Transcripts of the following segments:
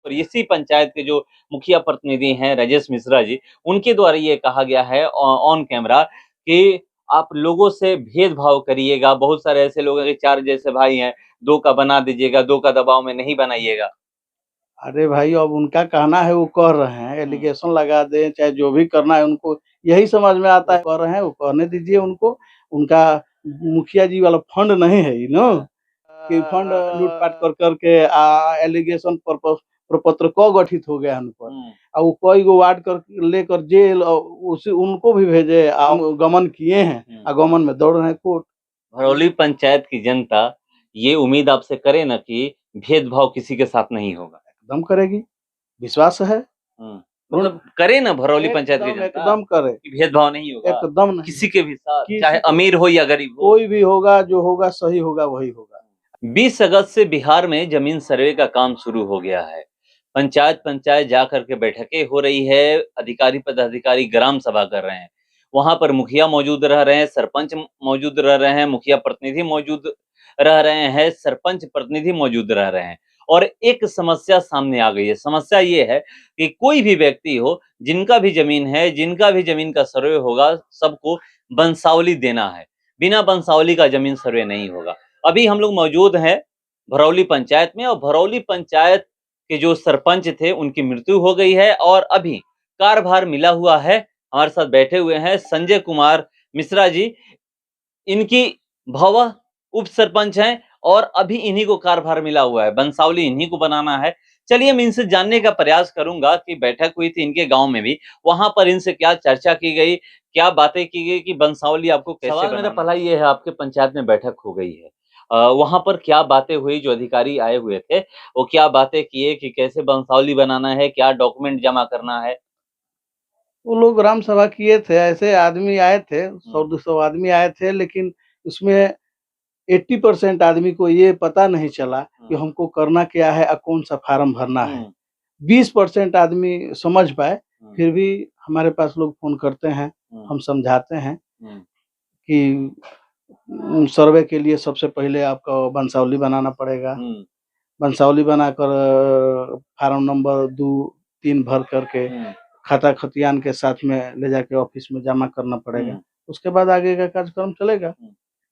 और इसी पंचायत के जो मुखिया प्रतिनिधि हैं राजेश मिश्रा जी, उनके द्वारा ये कहा गया है ऑन कैमरा कि आप लोगों से भेदभाव करिएगा। बहुत सारे ऐसे लोग हैं कि 4 जैसे भाई हैं, 2 का बना दीजिएगा, 2 का दबाव में नहीं बनाइएगा। अरे भाई, अब उनका कहना है वो कह रहे हैं, एलिगेशन लगा दें चाहे जो भी करना है उनको यही समझ में आता है, कह रहे हैं वो कहने दीजिए उनको। उनका मुखिया जी वाला फंड नहीं है कि फंड लूटपाट कर करके एलिगेशन प्रपत्र क गठित हो गया है उन पर। और वो कई गो वार्ड कर लेकर जेल उसी उनको भी भेजे, गमन किए हैं, गमन में दौड़ रहे हैं कोर्ट। भरौली पंचायत की जनता ये उम्मीद आपसे करे ना कि भेदभाव किसी के साथ नहीं होगा। एकदम करेगी, विश्वास है। मतलब करे ना भरौली पंचायत की जनता एकदम करे कि भेदभाव नहीं होगा, एकदम नहीं, किसी के भी साथ, चाहे अमीर हो या गरीब हो। कोई भी होगा, जो होगा सही होगा वही होगा। 20 अगस्त से बिहार में जमीन सर्वे का काम शुरू हो गया है। पंचायत पंचायत जाकर के बैठकें हो रही है, अधिकारी पदाधिकारी ग्राम सभा कर रहे हैं। वहां पर मुखिया मौजूद रह रहे हैं, सरपंच मौजूद रह रहे हैं, मुखिया प्रतिनिधि मौजूद रह रहे हैं, सरपंच प्रतिनिधि मौजूद रह रहे हैं। और एक समस्या सामने आ गई है। समस्या ये है कि कोई भी व्यक्ति हो, जिनका भी जमीन है, जिनका भी जमीन का सर्वे होगा, सबको वंशावली देना है। बिना वंशावली का जमीन सर्वे नहीं होगा। अभी हम लोग मौजूद हैं भरौली पंचायत में, और भरौली पंचायत के जो सरपंच थे उनकी मृत्यु हो गई है और अभी कार्यभार मिला हुआ है। हमारे साथ बैठे हुए हैं संजय कुमार मिश्रा जी, इनकी भवा उप सरपंच हैं और अभी इन्हीं को कार्यभार मिला हुआ है, वंशावली इन्हीं को बनाना है। चलिए मैं इनसे जानने का प्रयास करूंगा कि बैठक हुई थी इनके गांव में भी, वहां पर इनसे क्या चर्चा की गई, क्या बातें की गई कि वंशावली आपको कैसे बनाना। सवाल मेरा पहला ये है, आपके पंचायत में बैठक हो गई है, वहां पर क्या बातें हुई, जो अधिकारी आए हुए थे वो क्या बातें किए कि कैसे वंशावली बनाना है, क्या डॉक्यूमेंट जमा करना है। वो लोग ग्राम सभा किए थे, ऐसे आदमी आए थे, 100-200 आदमी आए थे, लेकिन उसमें 80% आदमी को ये पता नहीं चला कि हमको करना क्या है और कौन सा फार्म भरना है। 20% आदमी समझ पाए, फिर भी हमारे पास लोग फोन करते हैं, हम समझाते हैं कि सर्वे के लिए सबसे पहले आपको वंशावली बनाना पड़ेगा। वंशावली बनाकर फार्म नंबर 2-3 भर करके खाता खतियान के साथ में ले जाके ऑफिस में जमा करना पड़ेगा। उसके बाद आगे का कार्यक्रम चलेगा।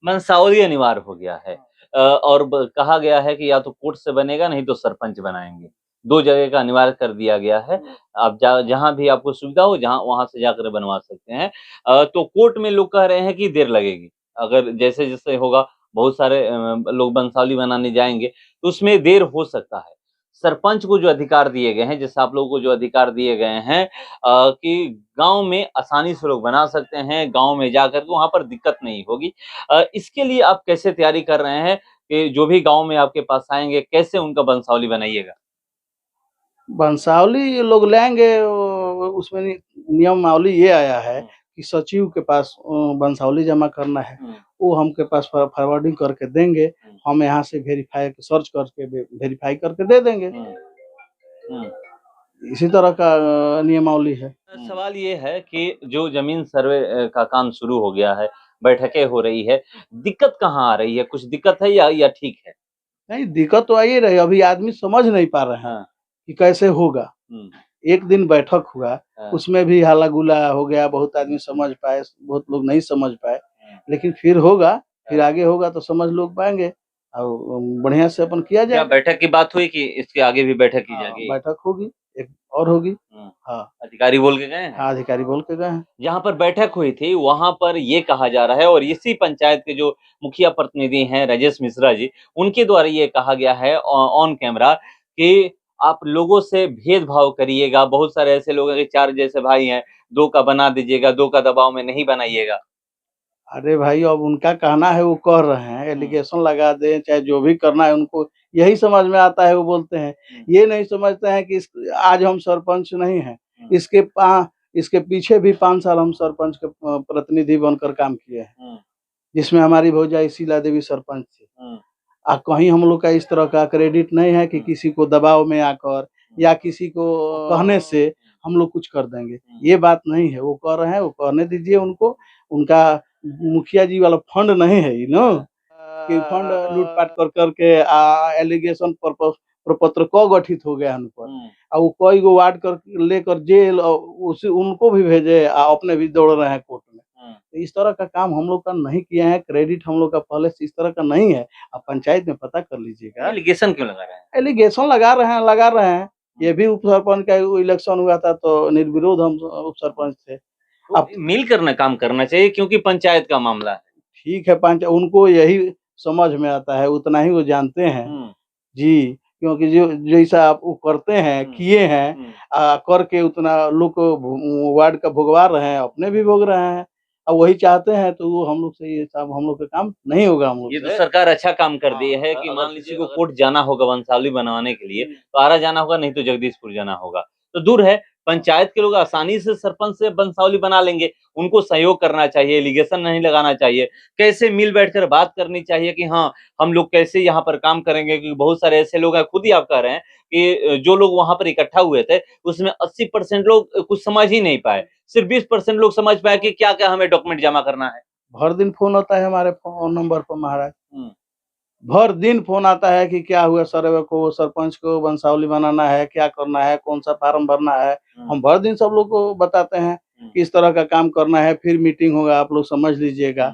वंशावली अनिवार्य हो गया है और कहा गया है कि या तो कोर्ट से बनेगा, नहीं तो सरपंच बनाएंगे। 2 जगह का अनिवार्य कर दिया गया है। आप जहाँ भी आपको सुविधा हो, जहाँ वहां से जाकर बनवा सकते हैं। तो कोर्ट में लोग कह रहे हैं कि देर लगेगी, अगर जैसे जैसे होगा, बहुत सारे लोग वंशावली बनाने जाएंगे तो उसमें देर हो सकता है। सरपंच को जो अधिकार दिए गए हैं, जैसे आप लोगों को जो अधिकार दिए गए हैं कि गांव में आसानी से लोग बना सकते हैं, गांव में जाकर के वहां पर दिक्कत नहीं होगी। इसके लिए आप कैसे तैयारी कर रहे हैं कि जो भी गांव में आपके पास आएंगे, कैसे उनका वंशावली बनाइएगा। वंशावली ये लोग लाएंगे, उसमें नियमावली ये आया है कि सचिव के पास वंशावली जमा करना है, वो हमके पास फॉरवर्डिंग करके देंगे, हम यहाँ से वेरीफाई सर्च करके वेरीफाई करके दे देंगे। इसी तरह का नियमावली है। सवाल ये है कि जो जमीन सर्वे का काम शुरू हो गया है, बैठकें हो रही है, दिक्कत कहाँ आ रही है? कुछ दिक्कत है या ठीक है? नहीं, दिक्कत तो आ ही रही, अभी आदमी समझ नहीं पा रहे हैं कि कैसे होगा। एक दिन बैठक हुआ, उसमें भी हल्ला गुल्ला हो गया, बहुत आदमी समझ पाए, बहुत लोग नहीं समझ पाए, लेकिन फिर होगा, फिर आगे होगा तो समझ लोग पाएंगे और बढ़िया से अपन किया जाए। क्या बैठक की बात हुई कि इसके आगे भी बैठक की जाएगी? बैठक होगी, एक और होगी। हाँ, अधिकारी बोल के गए हैं? हाँ, अधिकारी बोल के गए हैं। जहाँ पर बैठक हुई थी वहां पर ये कहा जा रहा है, और इसी पंचायत के जो मुखिया प्रतिनिधि हैं राजेश मिश्रा जी, उनके द्वारा ये कहा गया है ऑन कैमरा कि आप लोगों से भेदभाव करिएगा। बहुत सारे ऐसे लोग हैं कि 4 जैसे भाई हैं, 2 का बना दीजिएगा, 2 का दबाव में नहीं बनाइएगा। अरे भाई, अब उनका कहना है वो कह रहे हैं, एलिगेशन लगा दें चाहे जो भी करना है उनको यही समझ में आता है वो बोलते हैं। ये नहीं समझते हैं कि आज हम सरपंच नहीं हैं, इसके पीछे भी 5 साल हम सरपंच के प्रतिनिधि बनकर काम किए हैं, जिसमें हमारी भौजाई शीला देवी सरपंच थी। कहीं हम लोग का इस तरह का क्रेडिट नहीं है कि किसी को दबाव में आकर या किसी को कहने से हम लोग कुछ कर देंगे, ये बात नहीं है। वो कह रहे हैं, वो कहने दीजिए उनको। उनका मुखिया जी वाला फंड नहीं है कि फंड लूटपाट कर करके एलिगेशन प्रपत्र क गठित हो गया उन पर, और वो कई गो वार्ड कर लेकर जेल और उसी उनको भी भेजे और अपने भी दौड़ रहे हैं कोर्ट में। तो इस तरह का काम हम लोग का नहीं किए हैं, क्रेडिट हम लोग का पहले से इस तरह का नहीं है। आप पंचायत में पता कर लीजिएगा। एलिगेशन क्यों लगा रहे हैं? एलिगेशन लगा रहे हैं। ये भी उप सरपंच का इलेक्शन हुआ था तो निर्विरोध हम उप सरपंच थे। अब मिल कर काम करना चाहिए क्योंकि पंचायत का मामला है। ठीक है, उनको यही समझ में आता है, उतना ही वो जानते हैं। जी, क्योंकि जो जैसा आप वो करते हैं, किए हैं, करके उतना लोग को वार्ड का भुगवा रहे हैं, अपने भी भोग रहे हैं। अब वही चाहते हैं तो वो हम लोग से ये सब हम लोग का काम नहीं होगा हम लोग ये से। तो सरकार अच्छा काम कर दी है कि मान लीजिए को कोर्ट जाना होगा वंशावली बनवाने के लिए तो आरा जाना होगा, नहीं तो जगदीशपुर जाना होगा, तो दूर है। पंचायत के लोग आसानी से सरपंच से वंशावली बना लेंगे। उनको सहयोग करना चाहिए, एलिगेशन नहीं लगाना चाहिए। कैसे मिल बैठकर बात करनी चाहिए कि हाँ, हम लोग कैसे यहाँ पर काम करेंगे, क्योंकि बहुत सारे ऐसे लोग हैं, खुद ही आप कह रहे हैं कि जो लोग वहां पर इकट्ठा हुए थे उसमें 80% लोग कुछ समझ ही नहीं पाए, सिर्फ 20% लोग समझ पाए कि क्या क्या हमें डॉक्यूमेंट जमा करना है। भर दिन फोन आता है हमारे फोन नंबर पर महाराज, भर दिन फोन आता है कि क्या हुआ सर्वे को, सरपंच को वंशावली बनाना है, क्या करना है, कौन सा फार्म भरना है। हम भर दिन सब लोग को बताते हैं कि इस तरह का काम करना है, फिर मीटिंग होगा, आप लोग समझ लीजिएगा,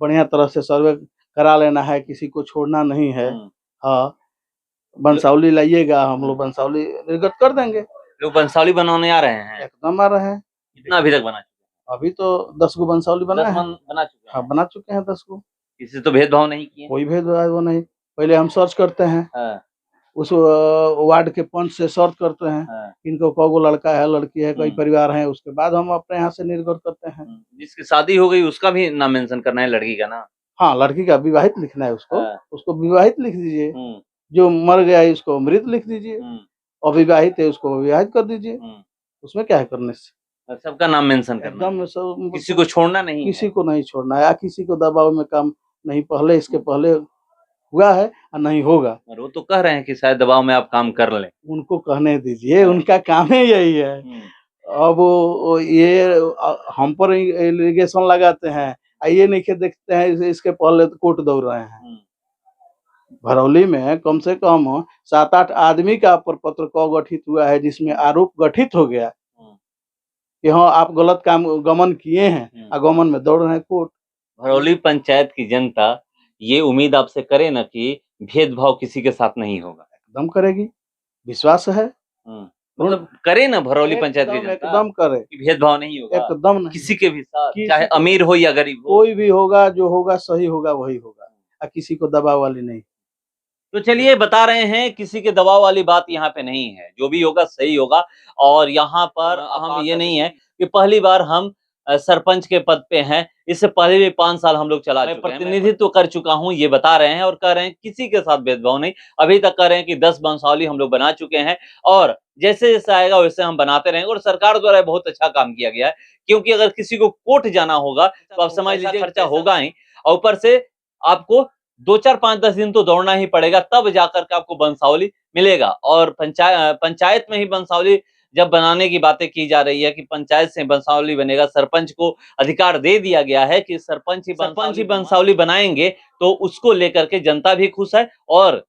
बढ़िया तरह से सर्वे करा लेना है, किसी को छोड़ना नहीं है। हाँ, वंशावली लाइएगा, हम लोग वंशावली निर्गत कर देंगे। लोग वंशावली बनाने आ रहे हैं? एकदम आ रहे हैं। कितना अभी तक बना चुके हैं? अभी तो 10 गो वंशावली बना है। बना चुके हैं? हाँ, बना चुके हैं 10 गो। किसी से तो भेदभाव नहीं किए? कोई भेदभाव नहीं। पहले हम सर्च करते हैं, उस वार्ड के पंच से सर्च करते हैं, इनको कौगो लड़का है, लड़की है, कई परिवार हैं, उसके बाद हम अपने यहाँ से निर्गत करते हैं। जिसकी शादी हो गई उसका भी नाम मेंशन करना है, लड़की का ना? हाँ, लड़की का विवाहित लिखना है उसको, उसको विवाहित लिख दीजिए। जो मर गया है उसको मृत लिख दीजिए, अविवाहित है उसको विवाहित कर दीजिए। उसमें क्या है करने से? सबका नाम मेंशन करना है, एकदम किसी को छोड़ना नहीं, किसी को नहीं छोड़ना है, या किसी को दबाव में काम नहीं, पहले इसके पहले हुआ है और नहीं होगा। और वो तो कह रहे हैं कि शायद दबाव में आप काम कर लें। उनको कहने दीजिए, उनका काम ही यही है। अब ये हम पर एलिगेशन लगाते हैं, ये नहीं के देखते हैं इसके पहले तो कोर्ट दौड़ रहे हैं। भरौली में कम से कम 7-8 आदमी का प्रपत्र क गठित हुआ है, जिसमें आरोप गठित हो गया कि हाँ, आप गलत काम गमन किए हैं, गमन में दौड़ रहे हैं कोर्ट। भरौली पंचायत की जनता ये उम्मीद आपसे करे ना कि भेदभाव किसी के साथ नहीं होगा? एकदम करेगी, विश्वास है। मतलब करे ना भरौली पंचायत की जनता, एकदम करे कि भेदभाव नहीं होगा, एकदम नहीं, किसी के भी साथ, चाहे अमीर हो या गरीब हो, कोई भी होगा, जो होगा सही होगा वही होगा, और किसी को दबाव वाली नहीं। तो चलिए बता रहे हैं, किसी के दबाव वाली बात यहाँ पे नहीं है, जो भी होगा सही होगा। और यहाँ पर हम ये नहीं है कि पहली बार हम सरपंच के पद पे हैं, इससे पहले भी 5 साल हम लोग चला चुके हैं, प्रतिनिधित्व कर चुका हूँ, ये बता रहे हैं और कह रहे हैं किसी के साथ भेदभाव नहीं। अभी तक कह रहे हैं कि 10 वंशावली हम लोग बना चुके हैं और जैसे जैसे आएगा वैसे हम बनाते रहेंगे। और सरकार द्वारा बहुत अच्छा काम किया गया है, क्योंकि अगर किसी को कोर्ट जाना होगा तो आप समझ लीजिए खर्चा होगा ही, और ऊपर से आपको 2, 4, 5, 10 दिन तो दौड़ना ही पड़ेगा, तब जाकर के आपको वंशावली मिलेगा। और पंचायत में ही वंशावली जब बनाने की बातें की जा रही है कि पंचायत से वंशावली बनेगा, सरपंच को अधिकार दे दिया गया है कि सरपंच ही वंशावली बनाएंगे, तो उसको लेकर के जनता भी खुश है। और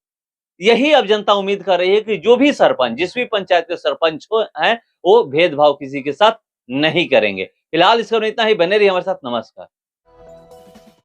यही अब जनता उम्मीद कर रही है कि जो भी सरपंच, जिस भी पंचायत के सरपंच हैं, वो भेदभाव किसी के साथ नहीं करेंगे। फिलहाल इसका इतना ही, बने रहिए हमारे साथ। नमस्कार।